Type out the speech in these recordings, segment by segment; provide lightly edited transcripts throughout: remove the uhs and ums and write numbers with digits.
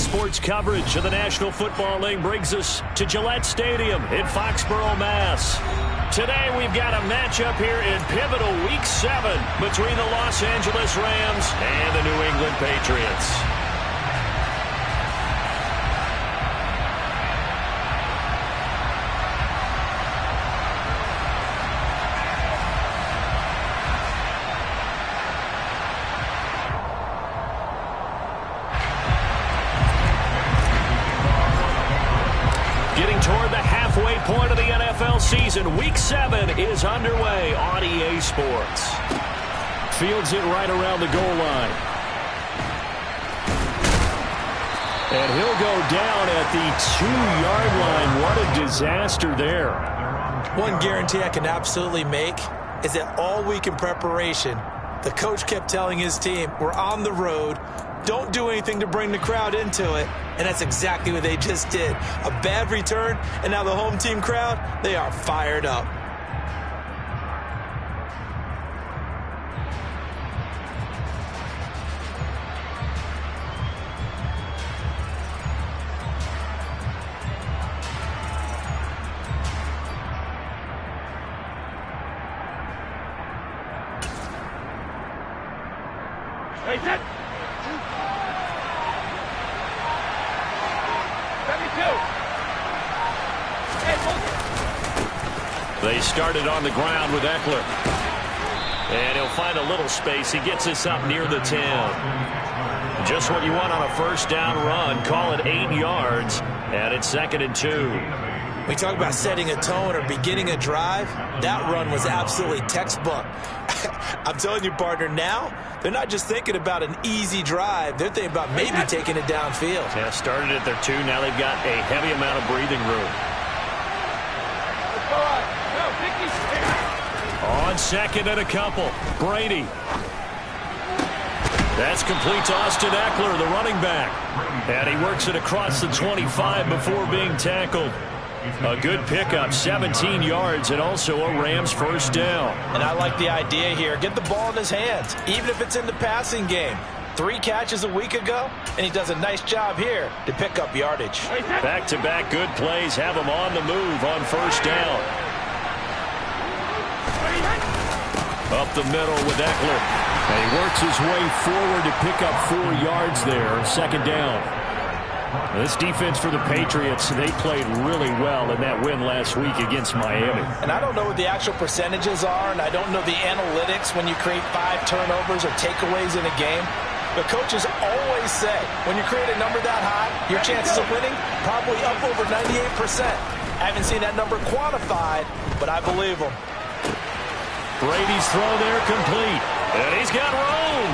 Sports coverage of the National Football League brings us to Gillette Stadium in Foxborough, Mass. Today we've got a matchup here in pivotal Week 7 between the Los Angeles Rams and the New England Patriots. Toward the halfway point of the NFL season, Week 7 is underway on EA Sports. Fields it right around the goal line. And he'll go down at the 2-yard line. What a disaster there. One guarantee I can absolutely make is that all week in preparation, the coach kept telling his team, we're on the road, don't do anything to bring the crowd into it. And that's exactly what they just did. A bad return, and now the home team crowd, they are fired up. Hey, set. They started on the ground with Eckler. And he'll find a little space. He gets us up near the 10. Just what you want on a first down run. Call it 8 yards. And it's 2nd and 2. We talk about setting a tone or beginning a drive. That run was absolutely textbook. I'm telling you, partner, now they're not just thinking about an easy drive. They're thinking about maybe taking it downfield. Yeah, started at their 2. Now they've got a heavy amount of breathing room. On 2nd and a couple, Brady. That's complete to Austin Eckler, the running back. And he works it across the 25 before being tackled. A good pickup, 17 yards, and also a Rams first down. And I like the idea here. Get the ball in his hands, even if it's in the passing game. 3 catches a week ago, and he does a nice job here to pick up yardage. Back-to-back good plays have him on the move on first down. Up the middle with Eckler. And he works his way forward to pick up 4 yards there. 2nd down. This defense for the Patriots, they played really well in that win last week against Miami. And I don't know what the actual percentages are, and I don't know the analytics when you create 5 turnovers or takeaways in a game. But coaches always say, when you create a number that high, your chances of winning probably up over 98%. I haven't seen that number quantified, but I believe them. Brady's throw there complete. And he's got room.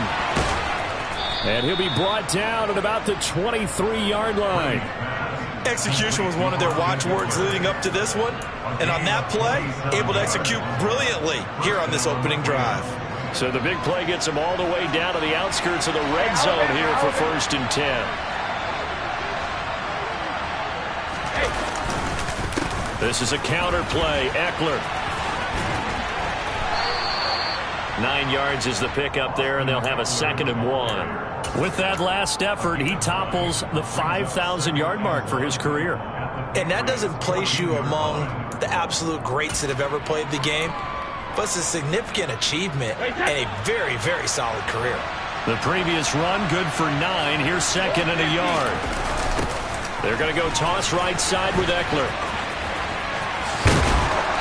And he'll be brought down at about the 23-yard line. Execution was one of their watchwords leading up to this one. And on that play, able to execute brilliantly here on this opening drive. So the big play gets him all the way down to the outskirts of the red zone here for 1st and 10. This is a counter play. Eckler. 9 yards is the pickup there, and they'll have a 2nd and 1. With that last effort, he topples the 5,000-yard mark for his career. And that doesn't place you among the absolute greats that have ever played the game, but it's a significant achievement and a very, very solid career. The previous run, good for 9. Here's 2nd and a yard. They're going to go toss right side with Eckler.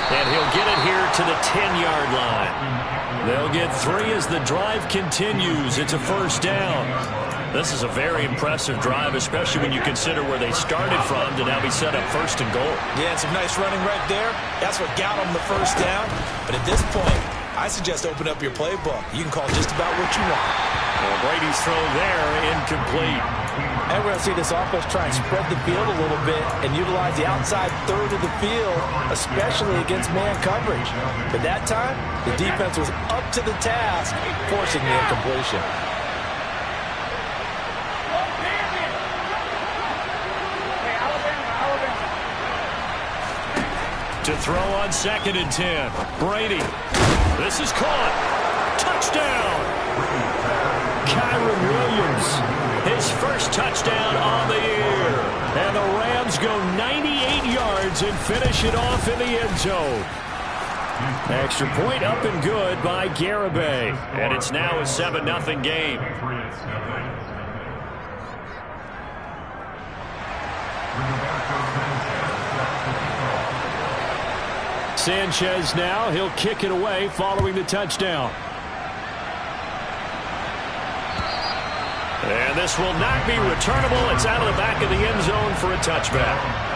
And he'll get it here to the 10-yard line. They'll get 3 as the drive continues. It's a first down. This is a very impressive drive, especially when you consider where they started from to now be set up 1st and goal. Yeah, some nice running right there. That's what got them the first down. But at this point, I suggest open up your playbook. You can call just about what you want. Well, Brady's throw there, incomplete. And we're going to see this offense try and spread the field a little bit and utilize the outside third of the field, especially against man coverage. But that time, the defense was up to the task, forcing the incompletion. To throw on 2nd and 10. Brady. This is caught. Touchdown. Kyren Williams. His his first touchdown on the year. And the Rams go 98 yards and finish it off in the end zone. Extra point up and good by Garibay. And it's now a 7-0 game. Sanchez now. He'll kick it away following the touchdown. And this will not be returnable. It's out of the back of the end zone for a touchback.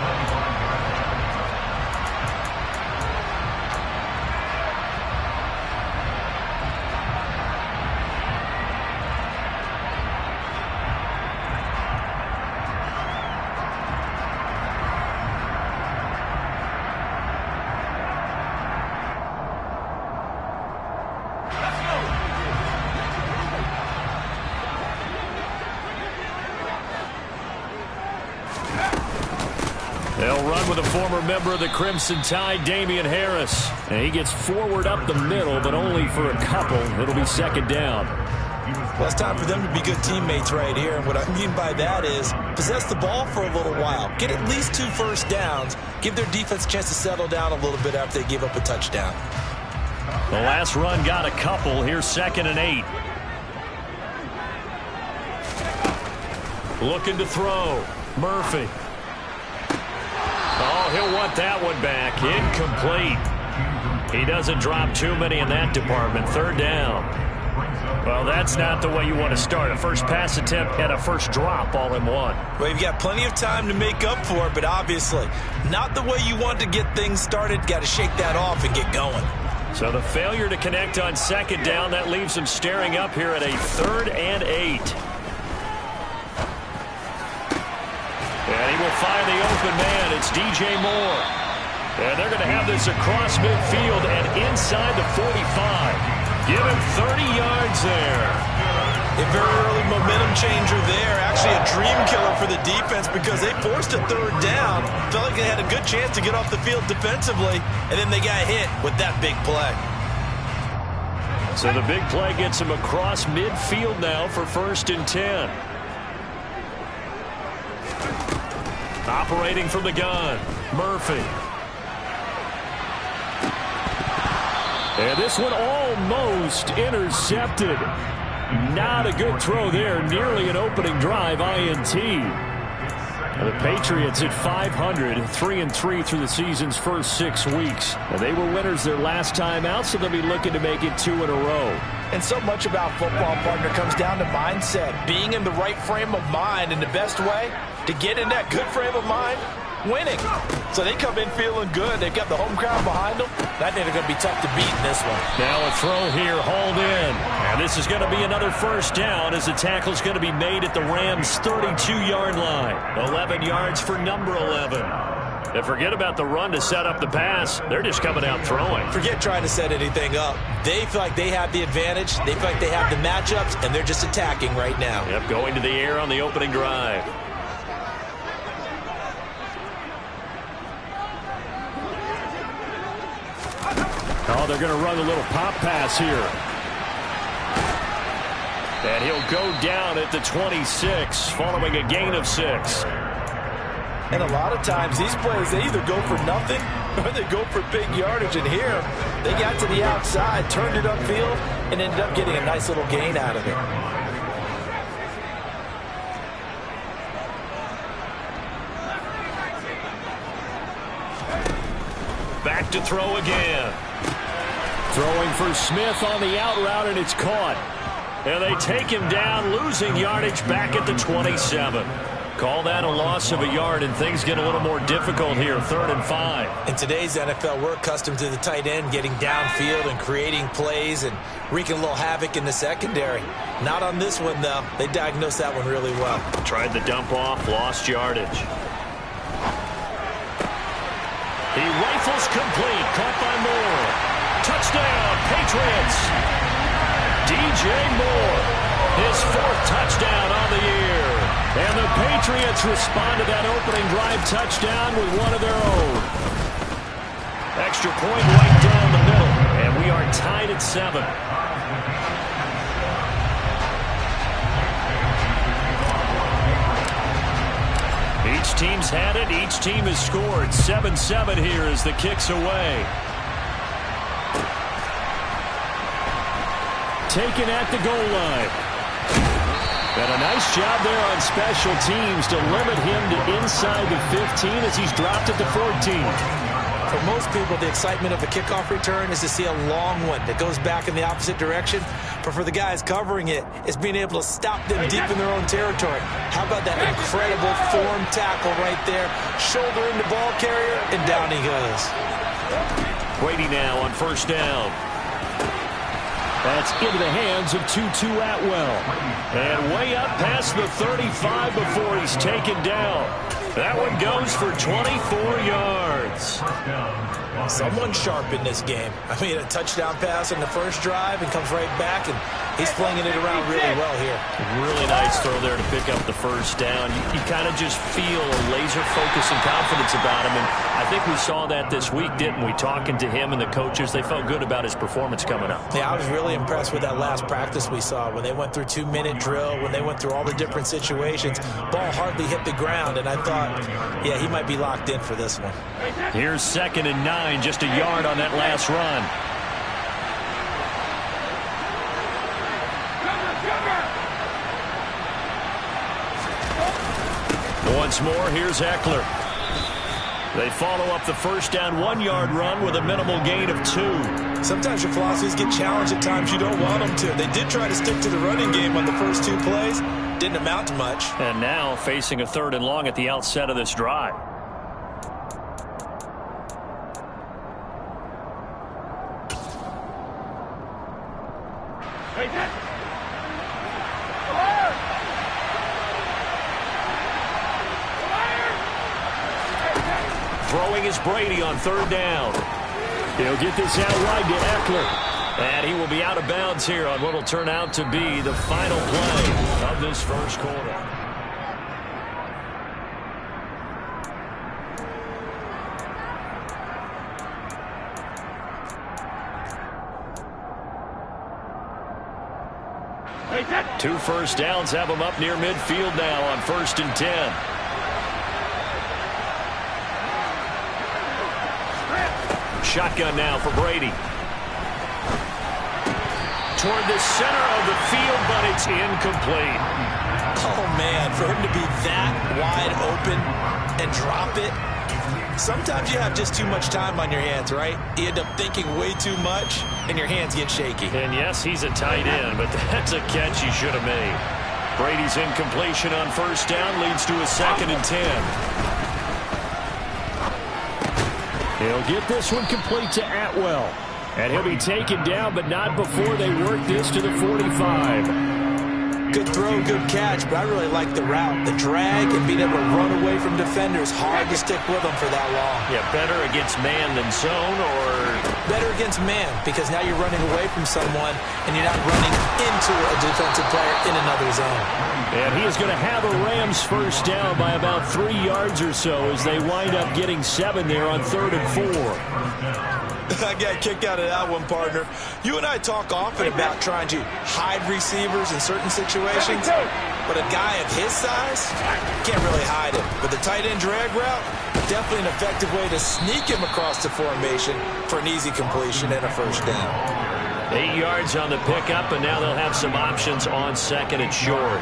They'll run with a former member of the Crimson Tide, Damian Harris. And he gets forward up the middle, but only for a couple. It'll be second down. Well, it's time for them to be good teammates right here. And what I mean by that is possess the ball for a little while. Get at least 2 first downs. Give their defense a chance to settle down a little bit after they give up a touchdown. The last run got a couple. Here's 2nd and 8. Looking to throw. Murphy. Oh, he'll want that one back. Incomplete. He doesn't drop too many in that department. 3rd down. Well, that's not the way you want to start. A first pass attempt and a first drop all in one. Well, you've got plenty of time to make up for it, but obviously not the way you want to get things started. Got to shake that off and get going. So the failure to connect on 2nd down, that leaves him staring up here at a 3rd and 8. And he will find the open man. It's DJ Moore. And they're going to have this across midfield and inside the 45. Give him 30 yards there. A very early momentum changer there. Actually a dream killer for the defense because they forced a 3rd down. Felt like they had a good chance to get off the field defensively, and then they got hit with that big play. So the big play gets him across midfield now for 1st and 10. Operating from the gun, Murphy. And this one almost intercepted. Not a good throw there. Nearly an opening drive, INT. The Patriots at 500, 3-3 through the season's first 6 weeks. And they were winners their last time out, so they'll be looking to make it 2 in a row. And so much about football, partner, comes down to mindset. Being in the right frame of mind, and the best way to get in that good frame of mind, winning. So they come in feeling good. They've got the home crowd behind them. I think they're going to be tough to beat in this one. Now a throw here, hauled in. And this is going to be another first down as the tackle's going to be made at the Rams' 32-yard line. 11 yards for number 11. And forget about the run to set up the pass. They're just coming out throwing. Forget trying to set anything up. They feel like they have the advantage. They feel like they have the matchups, and they're just attacking right now. Yep, going to the air on the opening drive. Oh, they're going to run a little pop pass here. And he'll go down at the 26, following a gain of 6. And a lot of times, these plays, they either go for nothing or they go for big yardage. And here, they got to the outside, turned it upfield, and ended up getting a nice little gain out of it. Back to throw again. Throwing for Smith on the out route, and it's caught. And they take him down, losing yardage back at the 27. Call that a loss of a yard, and things get a little more difficult here, 3rd and 5. In today's NFL, we're accustomed to the tight end getting downfield and creating plays and wreaking a little havoc in the secondary. Not on this one, though. They diagnosed that one really well. Tried the dump off, lost yardage. He rifles complete, caught by Moore. Touchdown, Patriots. DJ Moore, his 4th touchdown on the year. And the Patriots respond to that opening drive touchdown with one of their own. Extra point right down the middle, and we are tied at 7. Each team's had it. Each team has scored. 7-7 here as the kick's away. Taken at the goal line. And a nice job there on special teams to limit him to inside the 15 as he's dropped it to 14. For most people, the excitement of a kickoff return is to see a long one that goes back in the opposite direction. But for the guys covering it, it's being able to stop them deep in their own territory. How about that incredible form tackle right there? Shoulder into ball carrier, and down he goes. Brady now on first down. That's into the hands of Tutu Atwell. And way up past the 35 before he's taken down. That one goes for 24 yards. Someone sharp in this game. I mean, a touchdown pass in the first drive and comes right back, and he's flinging it around really well here. Really nice throw there to pick up the first down. You kind of just feel a laser focus and confidence about him, and I think we saw that this week, didn't we? Talking to him and the coaches, they felt good about his performance coming up. Yeah, I was really impressed with that last practice we saw when they went through 2-minute drill, when they went through all the different situations. Ball hardly hit the ground, and I thought, yeah, he might be locked in for this one. Here's 2nd and 9, just a yard on that last run. Once more, here's Eckler. They follow up the first down 1-yard run with a minimal gain of 2. Sometimes your philosophies get challenged at times you don't want them to. They did try to stick to the running game on the first 2 plays. Didn't amount to much. And now facing a 3rd and long at the outset of this drive. Throwing is Brady on 3rd down. He'll get this out wide to Eckler. And he will be out of bounds here on what will turn out to be the final play of this first quarter. Two first downs have him up near midfield now on 1st and 10. Shotgun now for Brady. Toward the center of the field, but it's incomplete. Oh, man, for him to be that wide open and drop it. Sometimes you have just too much time on your hands, right? You end up thinking way too much, and your hands get shaky. And yes, he's a tight end, but that's a catch he should have made. Brady's incompletion on 1st down leads to a 2nd and 10. He'll get this one complete to Atwell. And he'll be taken down, but not before they work this to the 45. Good throw, good catch, but I really like the route. The drag and being able to run away from defenders, hard to stick with them for that long. Yeah, better against man than zone, or? Better against man, because now you're running away from someone and you're not running into a defensive player in another zone. And he is going to have a Rams first down by about 3 yards or so as they wind up getting 7 there on 3rd and 4. I got a kick out of that one, partner. You and I talk often about trying to hide receivers in certain situations, but a guy of his size can't really hide him. But the tight end drag route, definitely an effective way to sneak him across the formation for an easy completion and a first down. 8 yards on the pickup, and now they'll have some options on 2nd and short.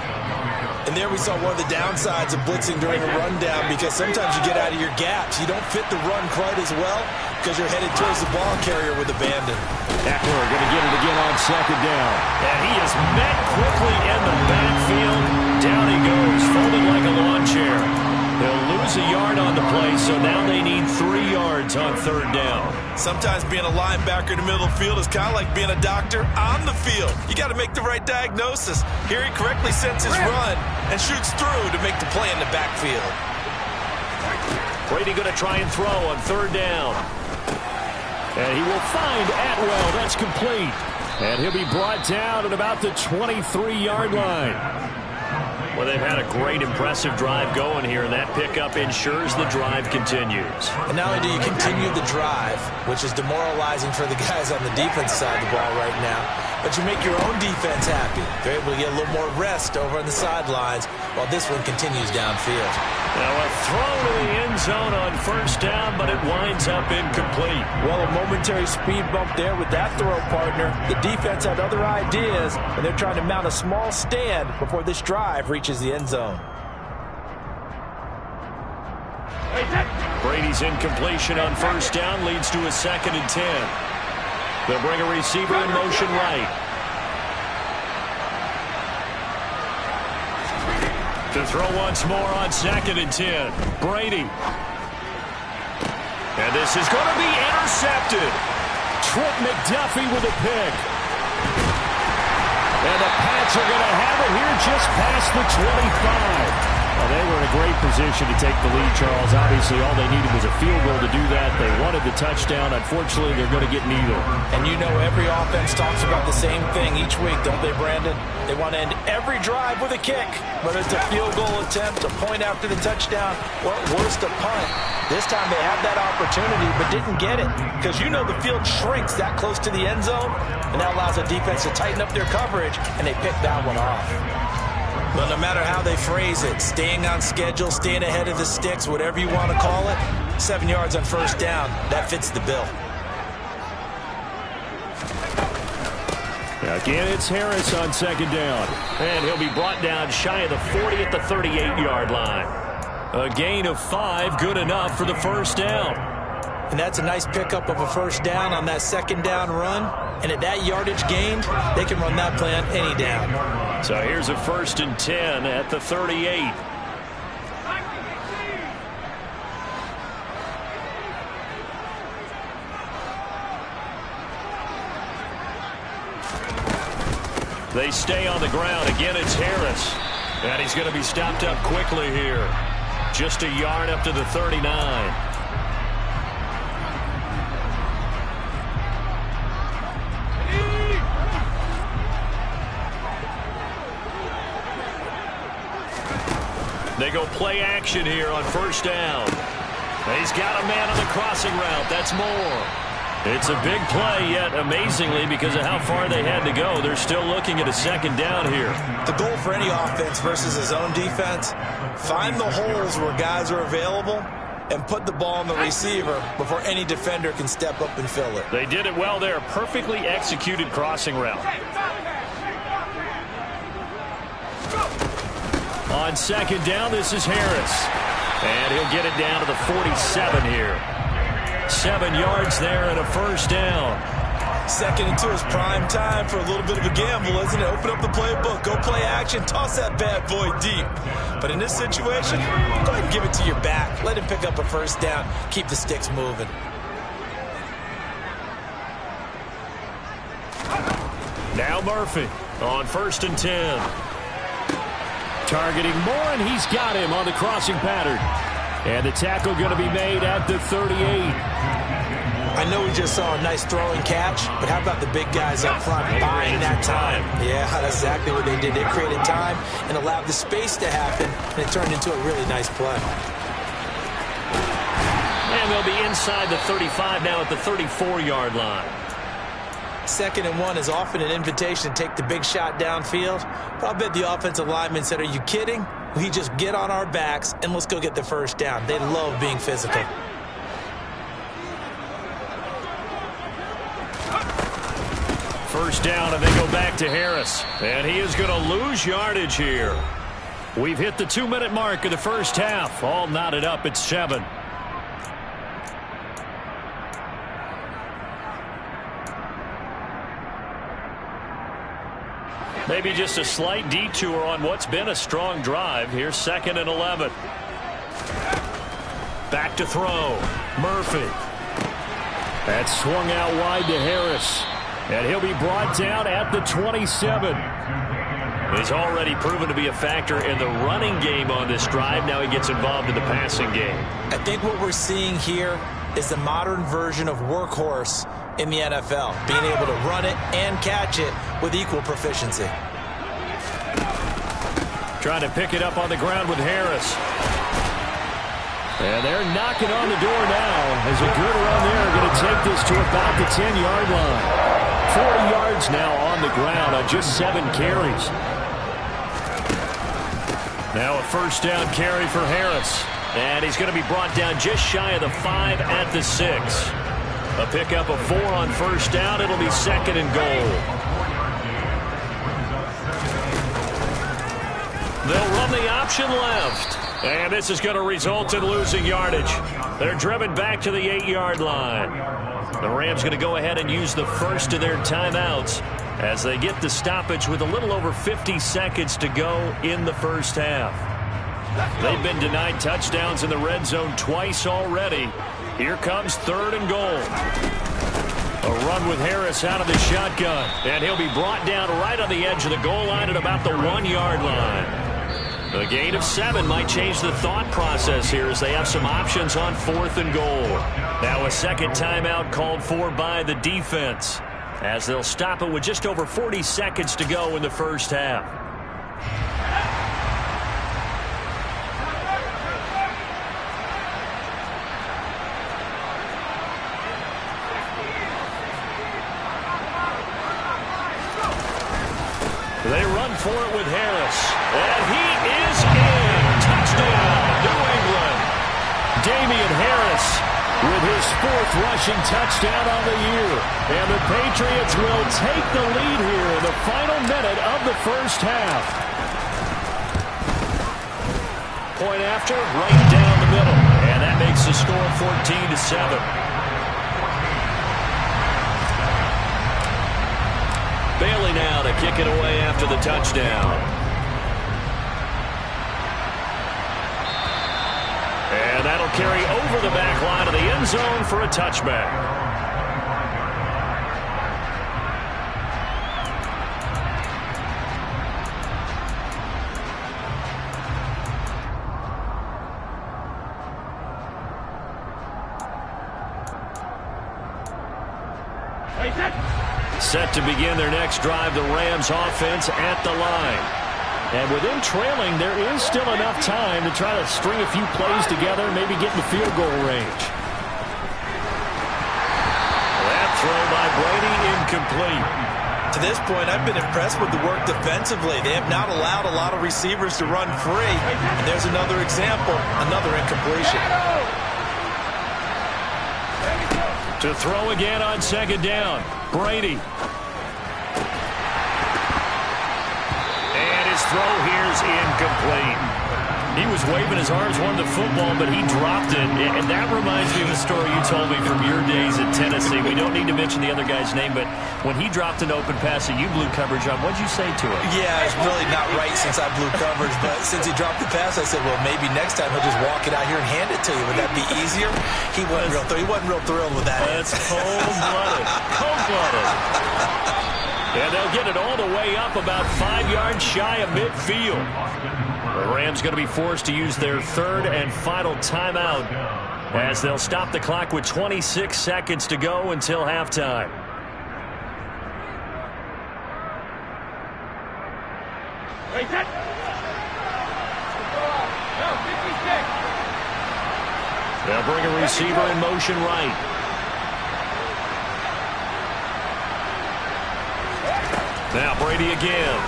And there we saw one of the downsides of blitzing during a rundown, because sometimes you get out of your gaps. You don't fit the run quite as well because you're headed towards the ball carrier with abandon. Eckler going to get it again on 2nd down. And he is met quickly in the backfield. Down he goes, folded like a lawn chair. He'll lose a yard on the play, so now they need 3 yards on 3rd down. Sometimes being a linebacker in the middle of the field is kind of like being a doctor on the field. You got to make the right diagnosis. Here he correctly sets his run and shoots through to make the play in the backfield. Brady going to try and throw on 3rd down. And he will find Atwell. That's complete. And he'll be brought down at about the 23-yard line. Well, they've had a great, impressive drive going here, and that pickup ensures the drive continues. And not only do you continue the drive, which is demoralizing for the guys on the defense side of the ball right now, but you make your own defense happy. They're able to get a little more rest over on the sidelines while this one continues downfield. Now a throw to the end zone on first down, but it winds up incomplete. Well, a momentary speed bump there with that throw, partner. The defense had other ideas, and they're trying to mount a small stand before this drive reaches the end zone. Brady's incompletion on first down leads to a 2nd and 10. They'll bring a receiver in motion right. To throw once more on 2nd and 10. Brady. And this is going to be intercepted. Trent McDuffie with a pick. And the Pats are going to have it here just past the 25. Well, they were in a great position to take the lead, Charles. Obviously, all they needed was a field goal to do that. They wanted the touchdown. Unfortunately, they're going to get neither. And you know every offense talks about the same thing each week, don't they, Brandon? They want to end every drive with a kick, whether it's a field goal attempt, a point after the touchdown, or at worst, a punt. This time they had that opportunity but didn't get it because you know the field shrinks that close to the end zone, and that allows the defense to tighten up their coverage, and they pick that one off. But no matter how they phrase it, staying on schedule, staying ahead of the sticks, whatever you want to call it, 7 yards on first down, that fits the bill. Again, it's Harris on 2nd down. And he'll be brought down shy of the 40 at the 38-yard line. A gain of 5, good enough for the first down. And that's a nice pickup of a first down on that 2nd down run. And at that yardage gained, they can run that play on any down. So here's a 1st and 10 at the 38. They stay on the ground. Again, it's Harris. And he's going to be stopped up quickly here. Just a yard up to the 39. They go play action here on first down. He's got a man on the crossing route. That's Moore. It's a big play, yet amazingly, because of how far they had to go, they're still looking at a 2nd down here. The goal for any offense versus his own defense, find the holes where guys are available and put the ball on the receiver before any defender can step up and fill it. They did it well there. Perfectly executed crossing route. On 2nd down, this is Harris. And he'll get it down to the 47 here. 7 yards there and a first down. 2nd and 2 is prime time for a little bit of a gamble, isn't it? Open up the playbook, go play action, toss that bad boy deep. But in this situation, go ahead and give it to your back. Let him pick up a first down. Keep the sticks moving. Now Murphy on 1st and 10. Targeting Moore, and he's got him on the crossing pattern. And the tackle going to be made at the 38. I know we just saw a nice throwing catch, but how about the big guys up front buying that time? Yeah, that's exactly what they did. They created time and allowed the space to happen, and it turned into a really nice play. And they'll be inside the 35 now at the 34-yard line. 2nd and 1 is often an invitation to take the big shot downfield. But I bet the offensive lineman said, are you kidding? We just get on our backs and let's go get the first down. They love being physical. First down, and they go back to Harris. And he is going to lose yardage here. We've hit the 2-minute mark of the first half. All knotted up at 7. Maybe just a slight detour on what's been a strong drive. Here's 2nd and 11. Back to throw. Murphy. That's swung out wide to Harris. And he'll be brought down at the 27. He's already proven to be a factor in the running game on this drive. Now he gets involved in the passing game. I think what we're seeing here is the modern version of workhorse in the NFL, being able to run it and catch it with equal proficiency. Trying to pick it up on the ground with Harris. And they're knocking on the door now as a good run there. Going to take this to about the 10-yard line. 40 yards now on the ground on just 7 carries. Now a first down carry for Harris. And he's going to be brought down just shy of the 5 at the 6. A pickup of 4 on first down. It'll be 2nd and goal. They'll run the option left. And this is going to result in losing yardage. They're driven back to the 8-yard line. The Rams going to go ahead and use the first of their timeouts as they get the stoppage with a little over 50 seconds to go in the first half. They've been denied touchdowns in the red zone twice already. Here comes 3rd and goal. A run with Harris out of the shotgun. And he'll be brought down right on the edge of the goal line at about the 1-yard line. A gain of 7 might change the thought process here as they have some options on 4th and goal. Now a second timeout called for by the defense as they'll stop it with just over 40 seconds to go in the first half. They run for it with Harris. And he is in. Touchdown, New England. Damian Harris with his 4th rushing touchdown on the year. And the Patriots will take the lead here in the final minute of the first half. Point after, right down the middle. And that makes the score 14-7. Bailey now to kick it away after the touchdown. And that'll carry over the back line of the end zone for a touchback. Set to begin their next drive, the Rams offense at the line. And with them trailing, there is still enough time to try to string a few plays together, maybe get in the field goal range. That throw by Brady incomplete. To this point, I've been impressed with the work defensively. They have not allowed a lot of receivers to run free. And there's another example, another incompletion. To throw again on 2nd down, Brady. And his throw here is incomplete. He was waving his arms, wanted the football, but he dropped it. And that reminds me of a story you told me from your days in Tennessee. We don't need to mention the other guy's name, but when he dropped an open pass that you blew coverage on, what'd you say to him? Yeah, it's really not right since I blew coverage, but since he dropped the pass, I said, well, maybe next time he'll just walk it out here and hand it to you. Would that be easier? He wasn't real thrilled with that. That's cold-blooded. Cold-blooded. And they'll get it all the way up about 5 yards shy of midfield. The Rams going to be forced to use their 3rd and final timeout as they'll stop the clock with 26 seconds to go until halftime. They'll bring a receiver in motion right. Now Brady again.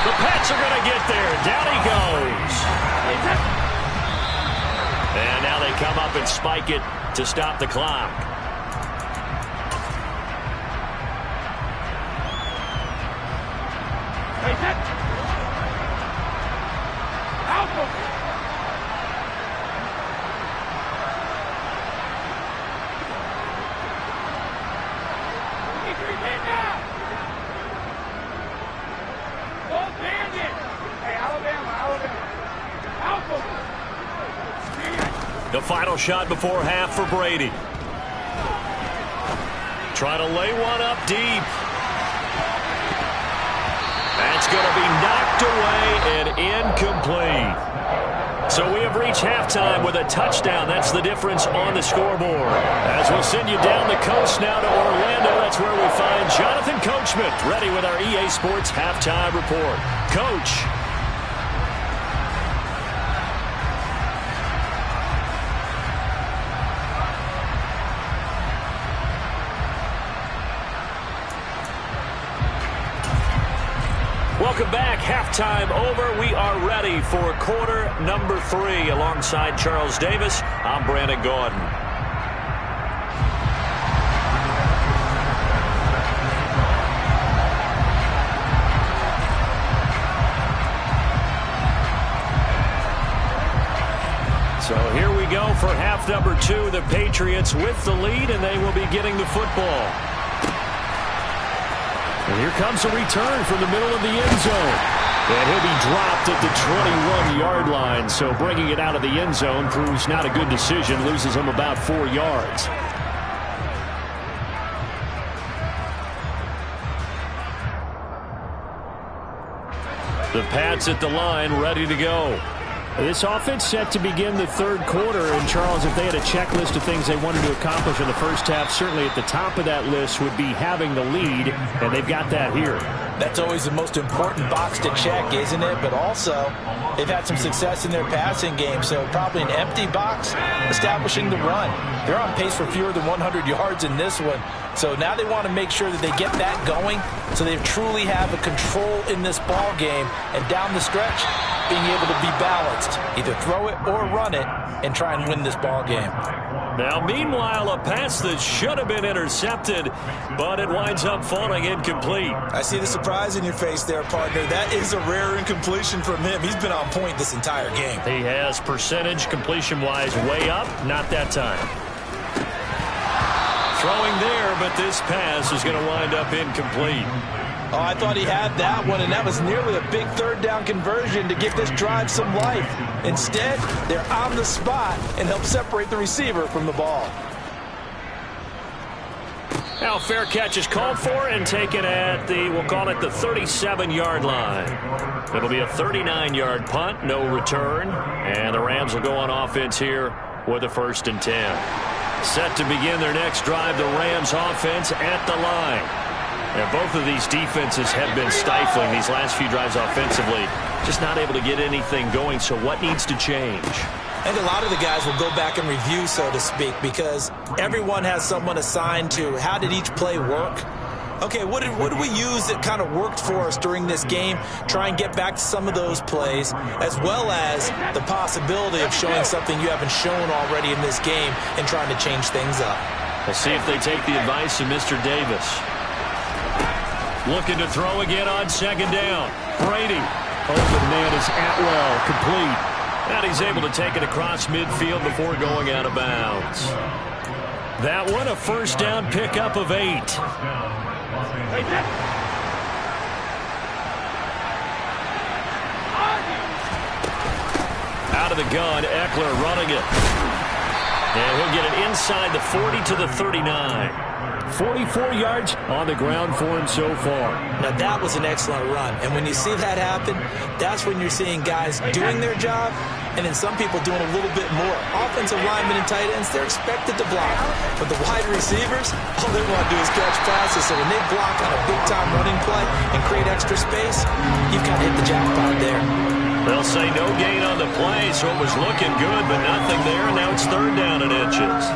The Pats are going to get there. Down he goes. And now they come up and spike it to stop the clock. The final shot before half for Brady. Trying to lay one up deep. That's going to be knocked away and incomplete. So we have reached halftime with a touchdown. That's the difference on the scoreboard. As we'll send you down the coast now to Orlando, that's where we find Jonathan Coachman ready with our EA Sports halftime report. Coach. halftime over. We are ready for quarter number 3. Alongside Charles Davis, I'm Brandon Gaudin. So here we go for half number 2. The Patriots with the lead, and they will be getting the football. And here comes a return from the middle of the end zone. And he'll be dropped at the 21-yard line. So bringing it out of the end zone proves not a good decision. Loses him about 4 yards. The Pats at the line, ready to go. This offense set to begin the third quarter. And, Charles, if they had a checklist of things they wanted to accomplish in the first half, certainly at the top of that list would be having the lead, and they've got that here. That's always the most important box to check, isn't it? But also, they've had some success in their passing game, so probably an empty box establishing the run. They're on pace for fewer than 100 yards in this one. So now they want to make sure that they get that going so they truly have a control in this ball game. And down the stretch, being able to be balanced, either throw it or run it, and try and win this ball game. Now, meanwhile, a pass that should have been intercepted, but it winds up falling incomplete. I see the surprise in your face there, partner. That is a rare incompletion from him. He's been on point this entire game. He has percentage completion-wise way up, not that time. Throwing there, but this pass is going to wind up incomplete. Oh, I thought he had that one, and that was nearly a big third down conversion to give this drive some life. Instead, they're on the spot and help separate the receiver from the ball. Now, fair catch is called for and taken at the, we'll call it the 37-yard line. It'll be a 39-yard punt, no return, and the Rams will go on offense here with a 1st and 10. Set to begin their next drive, the Rams offense at the line. Now, both of these defenses have been stifling these last few drives offensively. Just not able to get anything going, so what needs to change? I think a lot of the guys will go back and review, so to speak, because everyone has someone assigned to how did each play work. Okay, what did we use that kind of worked for us during this game? Try and get back to some of those plays, as well as the possibility of showing something you haven't shown already in this game and trying to change things up. We'll see if they take the advice of Mr. Davis. Looking to throw again on 2nd down. Brady. Open man is Atwell, complete. And he's able to take it across midfield before going out of bounds. That one, a 1st down pickup of 8. Out of the gun, Ekeler running it. And he'll get it inside the 40 to the 39. 44 yards on the ground for him so far. Now, that was an excellent run. And when you see that happen, that's when you're seeing guys doing their job and then some people doing a little bit more. Offensive linemen and tight ends, they're expected to block. But the wide receivers, all they want to do is catch passes. So when they block on a big-time running play and create extra space, you've got to hit the jackpot there. They'll say no gain on the play, so it was looking good, but nothing there. Now it's 3rd down and inches.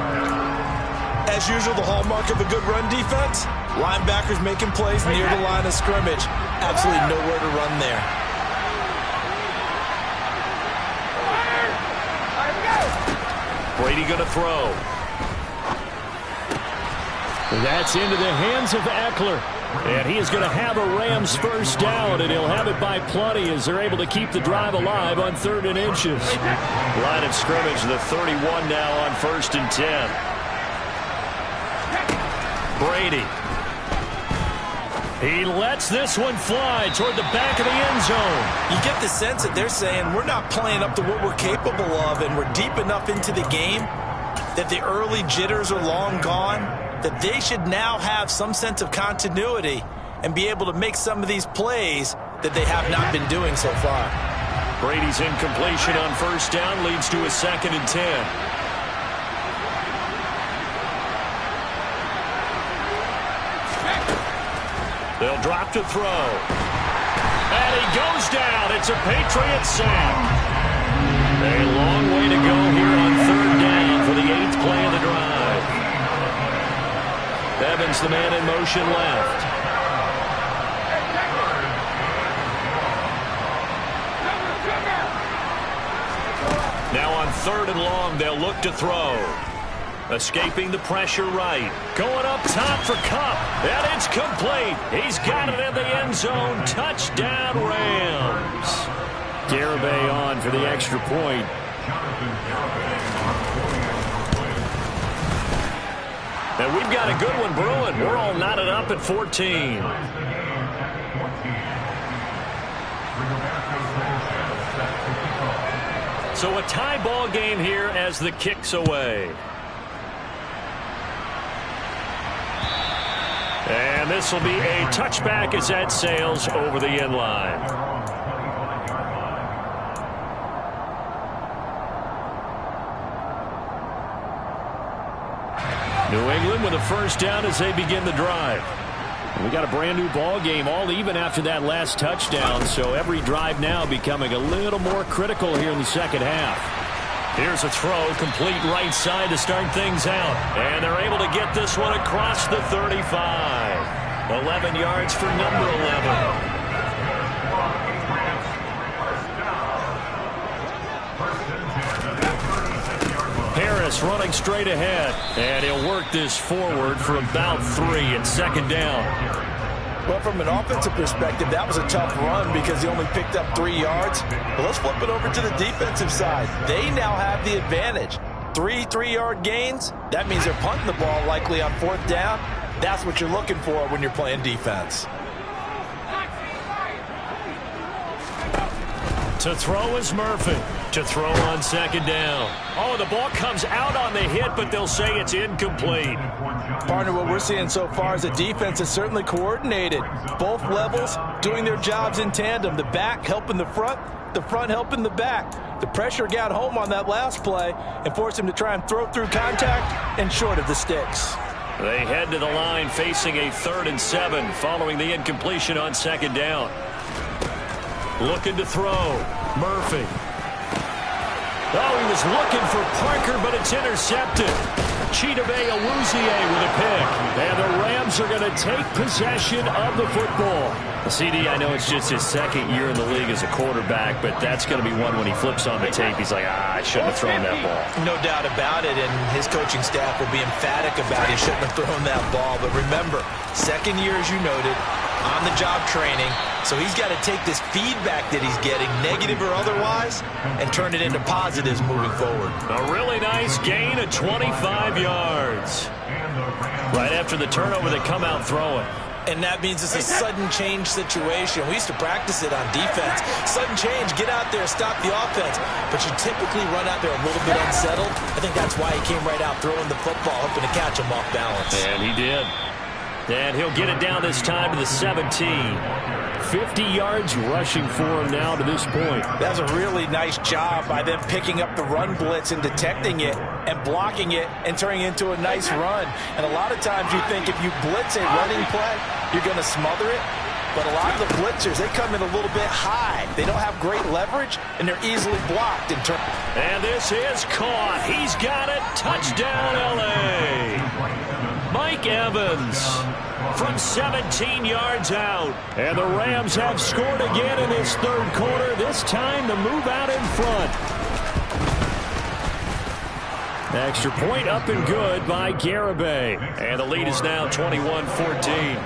As usual, the hallmark of a good run defense, linebackers making plays near the line of scrimmage. Absolutely nowhere to run there. Brady going to throw. That's into the hands of Ekeler. And he is going to have a Rams 1st down, and he'll have it by plenty as they're able to keep the drive alive on 3rd and inches. Line of scrimmage, the 31 now on 1st and 10. Brady. He lets this one fly toward the back of the end zone. You get the sense that they're saying we're not playing up to what we're capable of, and we're deep enough into the game that the early jitters are long gone, that they should now have some sense of continuity and be able to make some of these plays that they have not been doing so far. Brady's incompletion on 1st down leads to a 2nd and 10. They'll drop to throw. And he goes down. It's a Patriot sack. A long way to go here on 3rd down for the 8th play of the drive. Evans, the man in motion left. On 3rd and long, they'll look to throw. Escaping the pressure right. Going up top for Kupp. And it's complete. He's got it in the end zone. Touchdown, Rams. Garibay on for the extra point. And we've got a good one brewing. We're all knotted up at 14. So a tie ball game here as the kick's away. And this will be a touchback as that sails over the end line. New England with a first down as they begin the drive. We got a brand new ball game, all even after that last touchdown, so every drive now becoming a little more critical here in the second half. Here's a throw, complete right side to start things out. And they're able to get this one across the 35. 11 yards for number 11. Harris running straight ahead, and he'll work this forward for about 3 and second down. Well, from an offensive perspective, that was a tough run because he only picked up 3 yards. But let's flip it over to the defensive side. They now have the advantage. 3 3-yard gains. That means they're punting the ball likely on 4th down. That's what you're looking for when you're playing defense. To throw is Murphy. To throw on second down. Oh, the ball comes out on the hit, but they'll say it's incomplete. Partner, what we're seeing so far is the defense is certainly coordinated. Both levels doing their jobs in tandem. The back helping the front helping the back. The pressure got home on that last play and forced him to try and throw through contact and short of the sticks. They head to the line facing a 3rd and 7 following the incompletion on second down. Looking to throw. Murphy. Oh, he was looking for Parker, but it's intercepted. Chidobe Awuzie with a pick. And the Rams are going to take possession of the football. CD, I know it's just his 2nd year in the league as a quarterback, but that's going to be one when he flips on the tape. He's like, I shouldn't have thrown that ball. No doubt about it, and his coaching staff will be emphatic about he shouldn't have thrown that ball. But remember, 2nd year, as you noted, on-the-job training. So he's got to take this feedback that he's getting, negative or otherwise, and turn it into positives moving forward. A really nice gain of 25 yards. Right after the turnover, they come out throwing. And that means it's a sudden change situation. We used to practice it on defense. Sudden change, get out there, stop the offense. But you typically run out there a little bit unsettled. I think that's why he came right out throwing the football, hoping to catch him off balance. And he did. And he'll get it down this time to the 17. 50 yards rushing for him now to this point. That was a really nice job by them picking up the run blitz and detecting it and blocking it and turning it into a nice run. And a lot of times you think if you blitz a running play, you're going to smother it. But a lot of the blitzers, they come in a little bit high. They don't have great leverage, and they're easily blocked. And this is caught. He's got it. Touchdown, L.A. Mike Evans from 17 yards out. And the Rams have scored again in this 3rd quarter, this time to move out in front. Extra point up and good by Garibay. And the lead is now 21-14.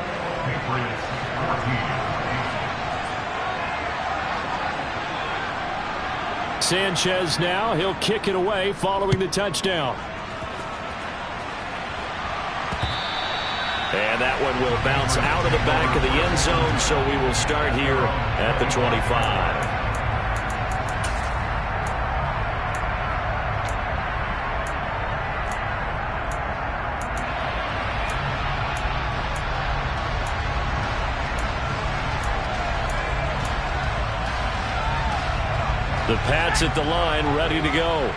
Sanchez now, he'll kick it away following the touchdown. And that one will bounce out of the back of the end zone, so we will start here at the 25. The Pats at the line, ready to go.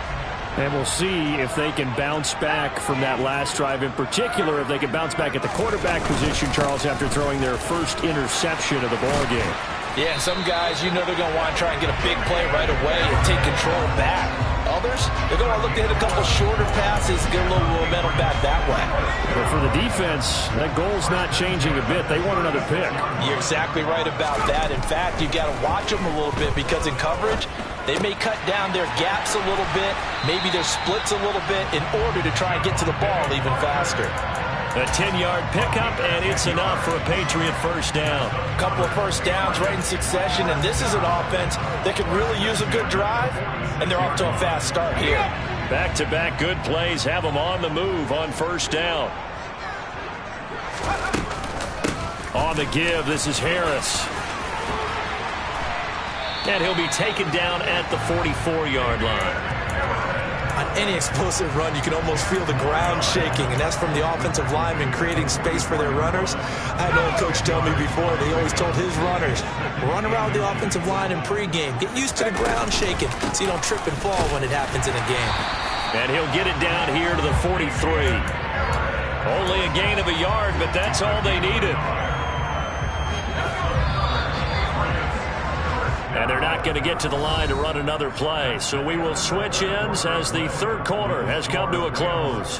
And we'll see if they can bounce back from that last drive, in particular if they can bounce back at the quarterback position, Charles, after throwing their first interception of the ballgame. Yeah, some guys, you know they're going to want to try and get a big play right away and take control back. Others, they're going to look to hit a couple shorter passes, get a little momentum back that way. But for the defense, that goal's not changing a bit. They want another pick. You're exactly right about that. In fact, you've got to watch them a little bit because in coverage, they may cut down their gaps a little bit, maybe their splits a little bit in order to try and get to the ball even faster. A 10-yard pickup, and it's enough for a Patriot first down. A couple of first downs right in succession, and this is an offense that could really use a good drive, and they're off to a fast start here. Back-to-back good plays have them on the move on first down. On the give, this is Harris. And he'll be taken down at the 44-yard line. On any explosive run, you can almost feel the ground shaking, and that's from the offensive linemen creating space for their runners. I had an old coach tell me before, they always told his runners, run around the offensive line in pregame. Get used to the ground shaking so you don't trip and fall when it happens in a game. And he'll get it down here to the 43. Only a gain of a yard, but that's all they needed. And they're not going to get to the line to run another play. So we will switch ends as the third quarter has come to a close.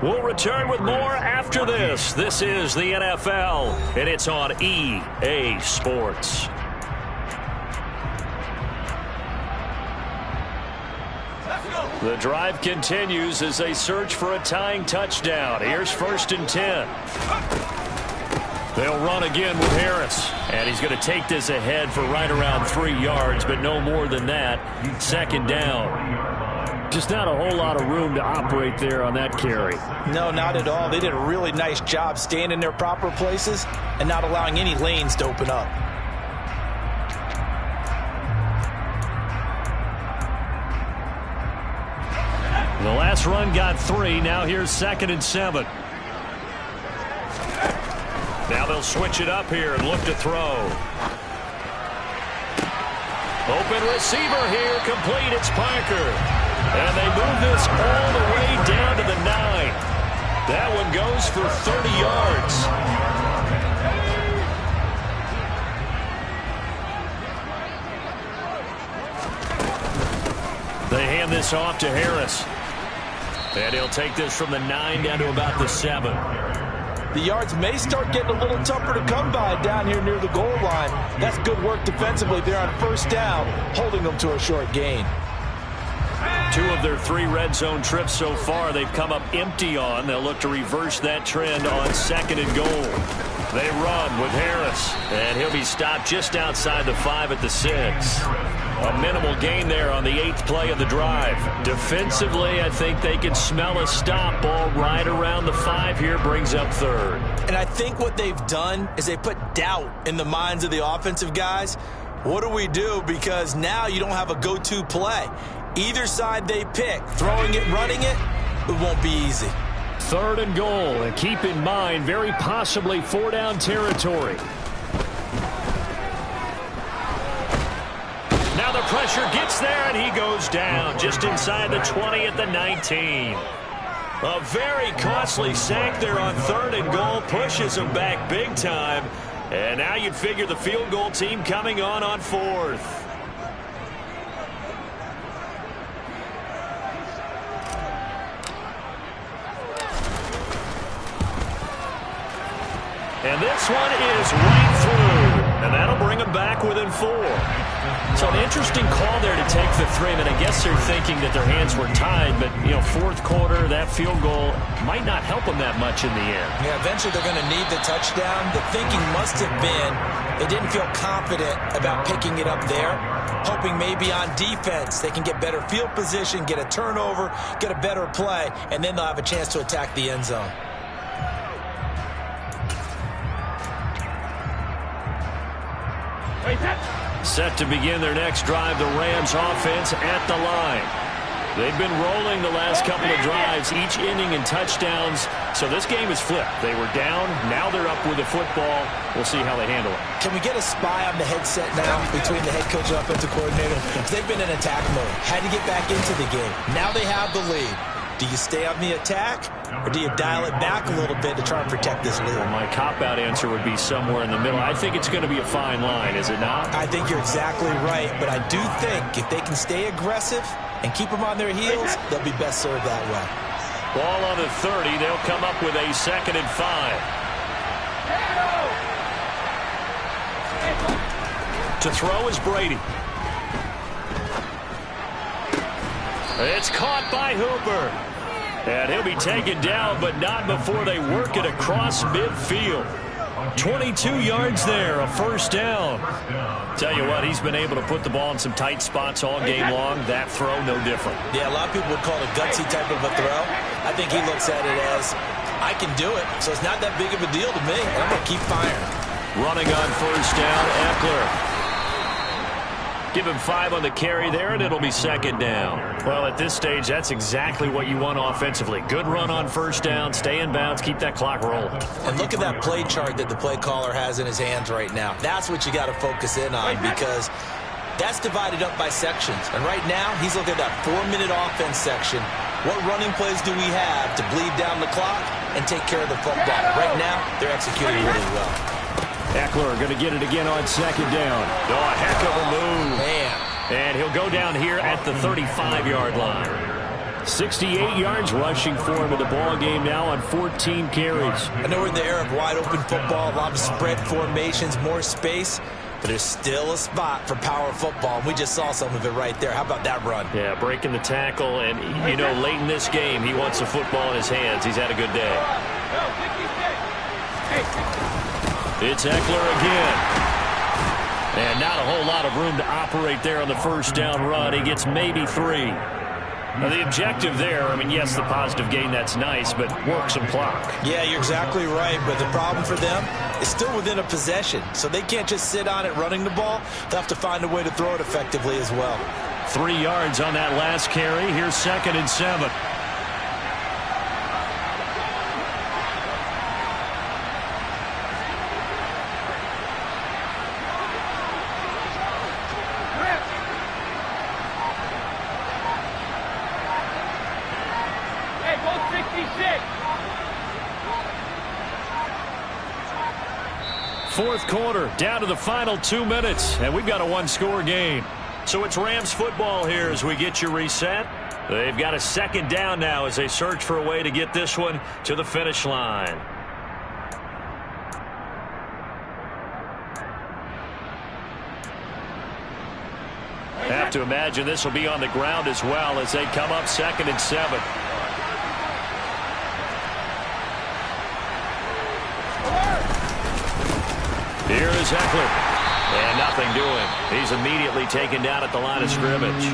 We'll return with more after this. This is the NFL, and it's on EA Sports. The drive continues as they search for a tying touchdown. Here's 1st and 10. They'll run again with Harris. And he's going to take this ahead for right around 3 yards, but no more than that. 2nd down. Just not a whole lot of room to operate there on that carry. No, not at all. They did a really nice job staying in their proper places and not allowing any lanes to open up. The last run got 3. Now here's 2nd and 7. Now they'll switch it up here and look to throw. Open receiver here, complete. It's Parker. And they move this all the way down to the 9. That one goes for 30 yards. They hand this off to Harris. And he'll take this from the 9 down to about the 7. The yards may start getting a little tougher to come by down here near the goal line. That's good work defensively there on first down, holding them to a short gain. 2 of their 3 red zone trips so far they've come up empty on. They'll look to reverse that trend on 2nd and goal. They run with Harris, and he'll be stopped just outside the 5 at the 6. A minimal gain there on the 8th play of the drive. Defensively, I think they can smell a stop. Ball right around the 5 here, brings up 3rd. And I think what they've done is they put doubt in the minds of the offensive guys. What do we do? Because now you don't have a go-to play. Either side they pick, throwing it, running it, it won't be easy. 3rd and goal, and keep in mind, very possibly 4-down territory. Now the pressure gets there, and he goes down just inside the 20 at the 19. A very costly sack there on 3rd and goal, pushes him back big time. And now you'd figure the field goal team coming on 4th. And this one is right through. And that'll bring them back within 4. So an interesting call there to take the 3. And I guess they're thinking that their hands were tied. But, you know, 4th quarter, that field goal might not help them that much in the end. Yeah, eventually they're going to need the touchdown. The thinking must have been they didn't feel confident about picking it up there, hoping maybe on defense they can get better field position, get a turnover, get a better play, and then they'll have a chance to attack the end zone. Set to begin their next drive, the Rams offense at the line. They've been rolling the last couple of drives, each inning in touchdowns. So this game is flipped. They were down. Now they're up with the football. We'll see how they handle it. Can we get a spy on the headset now between the head coach and offensive coordinator? They've been in attack mode. Had to get back into the game. Now they have the lead. Do you stay on the attack, or do you dial it back a little bit to try and protect this lead? Well, my cop-out answer would be somewhere in the middle. I think it's going to be a fine line, is it not? I think you're exactly right, but I do think if they can stay aggressive and keep them on their heels, they'll be best served that way. Ball on the 30. They'll come up with a 2nd and 5. To throw is Brady. It's caught by Hooper. And he'll be taken down, but not before they work it across midfield. 22 yards there, a 1st down. Tell you what, he's been able to put the ball in some tight spots all game long. That throw, no different. Yeah, a lot of people would call it a gutsy type of a throw. I think he looks at it as, I can do it, so it's not that big of a deal to me, and I'm going to keep firing. Running on 1st down, Eckler. Give him 5 on the carry there, and it'll be 2nd down. Well, at this stage, that's exactly what you want offensively. Good run on 1st down, stay in bounds, keep that clock rolling. And look at that play chart that the play caller has in his hands right now. That's what you got to focus in on, because that's divided up by sections. And right now, he's looking at that 4-minute offense section. What running plays do we have to bleed down the clock and take care of the football? Right now, they're executing really well. Eckler going to get it again on 2nd down. Oh, a heck of a move. Man. And he'll go down here at the 35-yard line. 68 yards rushing for him in the ball game now on 14 carries. I know we're in the era of wide-open football, a lot of spread formations, more space, but there's still a spot for power football. We just saw some of it right there. How about that run? Yeah, breaking the tackle, and, you know, late in this game, he wants the football in his hands. He's had a good day. It's Eckler again. And not a whole lot of room to operate there on the 1st down run. He gets maybe 3. Now, the objective there, I mean, yes, the positive gain, that's nice, but work some clock. Yeah, you're exactly right, but the problem for them is still within a possession, so they can't just sit on it running the ball. They'll have to find a way to throw it effectively as well. 3 yards on that last carry. Here's 2nd and 7. Fourth quarter, down to the final 2 minutes, and we've got a 1-score game. So it's Rams football here as we get you reset. They've got a 2nd down now as they search for a way to get this one to the finish line. Have to imagine this will be on the ground as well as they come up 2nd and 7. Here is Eckler. And nothing doing. He's immediately taken down at the line of scrimmage.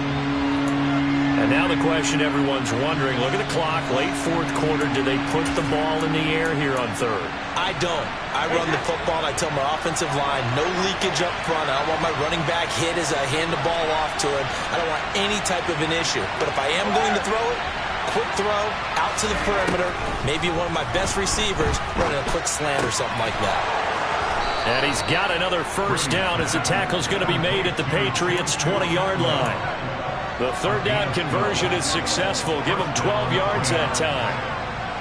And now the question everyone's wondering, look at the clock, late 4th quarter, do they put the ball in the air here on 3rd? I don't. I run the football, and I tell my offensive line, no leakage up front. I don't want my running back hit as I hand the ball off to him. I don't want any type of an issue. But if I am going to throw it, quick throw, out to the perimeter, maybe one of my best receivers running a quick slant or something like that. And he's got another 1st down as the tackle's going to be made at the Patriots' 20-yard line. The 3rd down conversion is successful. Give them 12 yards that time.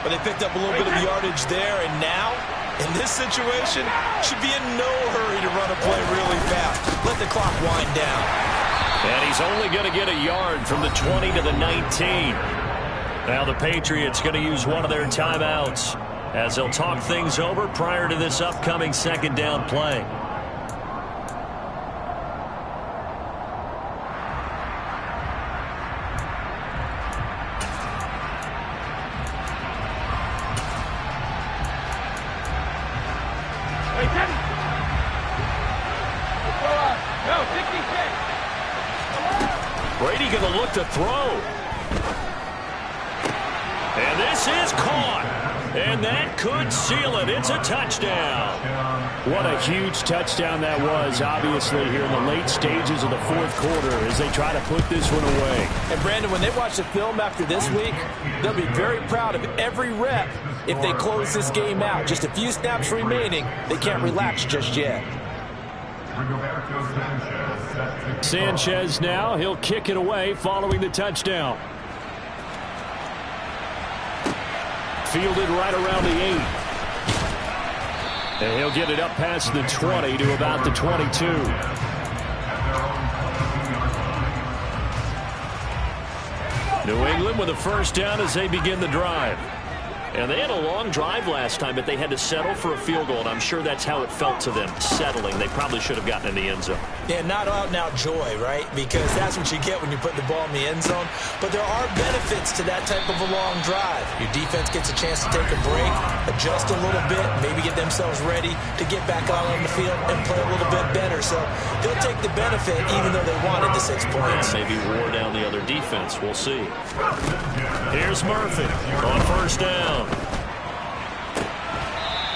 But they picked up a little bit of yardage there, and now, in this situation, should be in no hurry to run a play really fast. Let the clock wind down. And he's only going to get a yard from the 20 to the 19. Now the Patriots going to use one of their timeouts as they'll talk things over prior to this upcoming 2nd down play. Brady going to look to throw. And this is caught. And that could seal it. It's a touchdown. What a huge touchdown that was, obviously, here in the late stages of the 4th quarter as they try to put this one away. And, Brandon, when they watch the film after this week, they'll be very proud of every rep if they close this game out. Just a few snaps remaining. They can't relax just yet. Sanchez now. He'll kick it away following the touchdown. Fielded right around the 8. And he'll get it up past the 20 to about the 22. New England with a first down as they begin the drive. And they had a long drive last time, but they had to settle for a field goal, and I'm sure that's how it felt to them, settling. They probably should have gotten in the end zone. Yeah, not out-and-out joy, right? Because that's what you get when you put the ball in the end zone. But there are benefits to that type of a long drive. Your defense gets a chance to take a break, adjust a little bit, maybe get themselves ready to get back out on the field and play a little bit better. So they'll take the benefit even though they wanted the 6 points. Maybe wore down the other defense. We'll see. Here's Murphy on first down.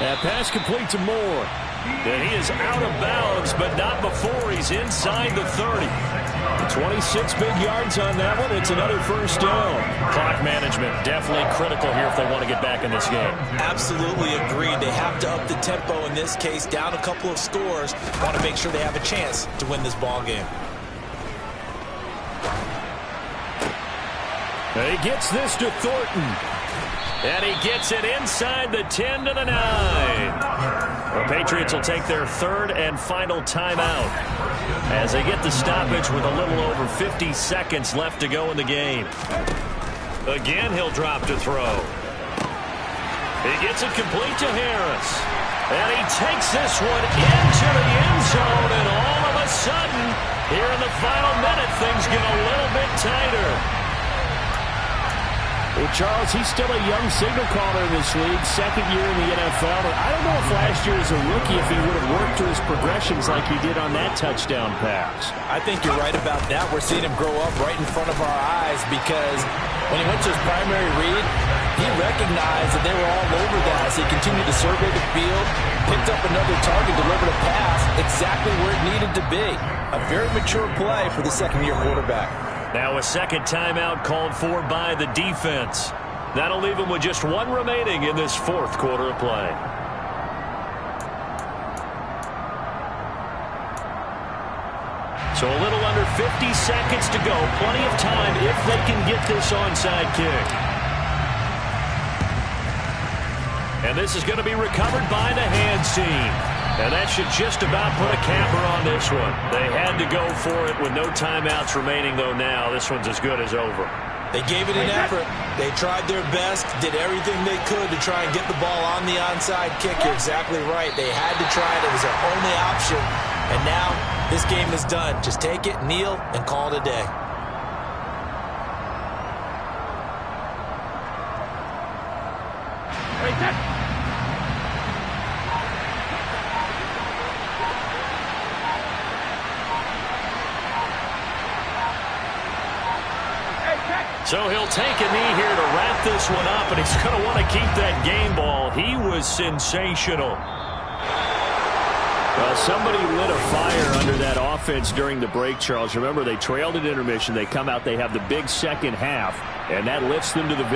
That pass complete to Moore. And he is out of bounds, but not before he's inside the 30. 26 big yards on that one. It's another first down. Clock management definitely critical here if they want to get back in this game. Absolutely agreed. They have to up the tempo in this case. Down a couple of scores. Want to make sure they have a chance to win this ball game. He gets this to Thornton. And he gets it inside the 10 to the 9. The Patriots will take their third and final timeout as they get the stoppage with a little over 50 seconds left to go in the game. Again, he'll drop to throw. He gets it complete to Harris. And he takes this one into the end zone. And all of a sudden, here in the final minute, things get a little bit tighter. Well, Charles, he's still a young signal caller in this league, second year in the NFL. I don't know if last year as a rookie, if he would have worked to his progressions like he did on that touchdown pass. I think you're right about that. We're seeing him grow up right in front of our eyes because when he went to his primary read, he recognized that they were all over that. So he continued to survey the field, picked up another target, delivered a pass exactly where it needed to be. A very mature play for the second-year quarterback. Now a second timeout called for by the defense. That'll leave them with just one remaining in this fourth quarter of play. So a little under 50 seconds to go. Plenty of time if they can get this onside kick. And this is going to be recovered by the hands team. And that should just about put a capper on this one. They had to go for it with no timeouts remaining, though now this one's as good as over. They gave it an effort. They tried their best, did everything they could to try and get the ball on the onside kick. You're exactly right. They had to try it. It was their only option. And now this game is done. Just take it, kneel, and call it a day. So he'll take a knee here to wrap this one up, and he's going to want to keep that game ball. He was sensational. Well, somebody lit a fire under that offense during the break, Charles. Remember, they trailed at intermission. They come out, they have the big second half, and that lifts them to the victory.